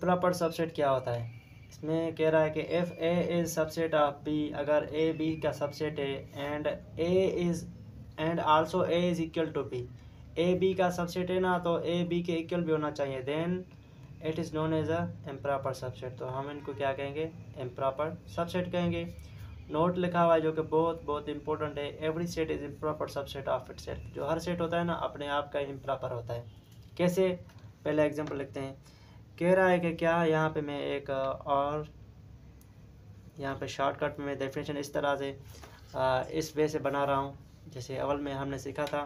Improper subset क्या होता है? इसमें कह रहा है कि if A is subset of B, अगर ए बी का सबसेट है and also A is equal to B, A B का सबसेट है ना, तो ए बी के इक्वल भी होना चाहिए, then it is known as a improper subset. तो हम इनको क्या कहेंगे? इम्प्रॉपर सबसेट कहेंगे। नोट लिखा हुआ है जो कि बहुत बहुत इंपॉर्टेंट है, every set is improper subset of itself. जो हर सेट होता है ना अपने आप का इम्प्रॉपर होता है। कैसे? पहले एग्जांपल लिखते हैं। कह रहा है कि क्या, यहाँ पे मैं एक और यहाँ पे शॉर्टकट में डेफिनेशन इस तरह से इस वे से बना रहा हूँ, जैसे अव्वल में हमने सीखा था।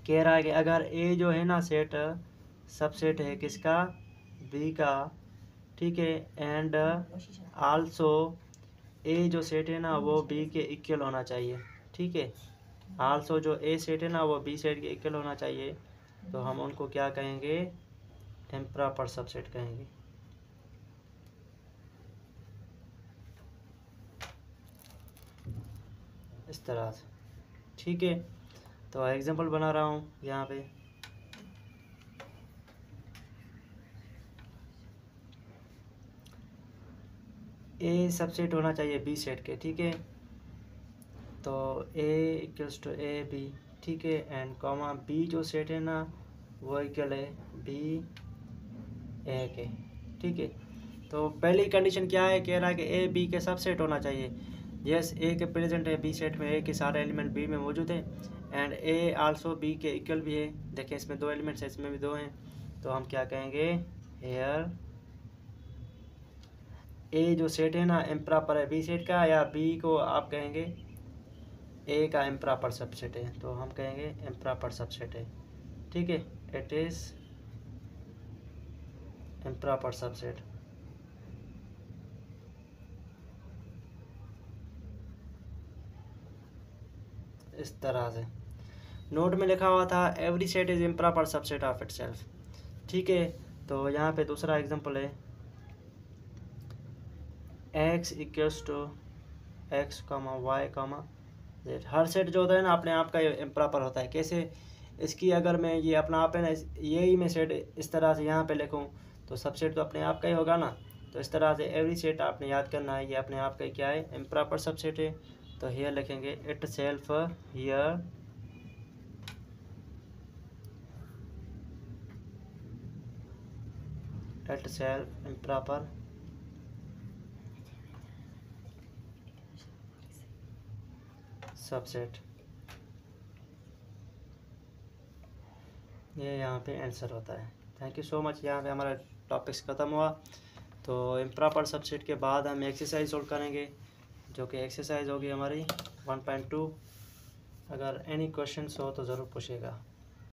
कह रहा है कि अगर ए जो है ना सेट सबसेट है किसका? बी का, ठीक है, एंड आल्सो ए जो सेट है ना वो बी के इक्वल होना चाहिए, ठीक है। आल्सो जो ए सेट है ना वो बी सेट के इक्वल होना चाहिए, तो हम उनको क्या कहेंगे? इम्प्रॉपर सबसेट कहेंगे। इस तरह से, ठीक है। तो एग्जांपल बना रहा हूँ यहाँ पे। ए सबसेट होना चाहिए बी सेट के, ठीक है। तो ए इक्वल्स टू ए बी, ठीक है, एंड कॉमा बी जो सेट है ना वो इक्वल है बी ए के, ठीक है। तो पहली कंडीशन क्या है? कह रहा है कि ए बी के सबसेट होना चाहिए। यस, ए के प्रेजेंट है बी सेट में, ए के सारे एलिमेंट बी में मौजूद हैं, एंड ए आल्सो बी के इक्वल भी है। देखें इसमें दो एलिमेंट्स हैं, इसमें भी दो हैं, तो हम क्या कहेंगे? हेयर ए जो सेट है ना इम्प्रॉपर है बी सेट का, या बी को आप कहेंगे ए का इम्प्रॉपर सबसेट है, तो हम कहेंगे इम्प्रॉपर सबसेट है, ठीक है। It is improper subset. इस तरह से नोट में लिखा हुआ था every set is improper subset of itself, ठीक है। तो यहाँ पे दूसरा एग्जांपल है, x equals to X comma Y comma Z. हर सेट जो होता है ना अपने आप का इम्प्रॉपर होता है। कैसे? इसकी अगर मैं ये अपना आप है ना यही मैं सेट इस तरह से यहाँ पे लिखूँ तो सबसेट तो अपने आप का ही होगा ना। तो इस तरह से एवरी सेट आपने याद करना है, ये अपने आप का क्या है? इम्प्रॉपर सबसेट है। तो हियर लिखेंगे it self here it self improper subset. ये यहाँ पे आंसर होता है। Thank you so much. यहाँ पे हमारा टॉपिक्स ख़त्म हुआ। तो इम्प्रॉपर सबसेट के बाद हम एक्सरसाइज सोल्व करेंगे, जो कि एक्सरसाइज होगी हमारी 1.2। अगर एनी क्वेश्चंस हो तो ज़रूर पूछिएगा।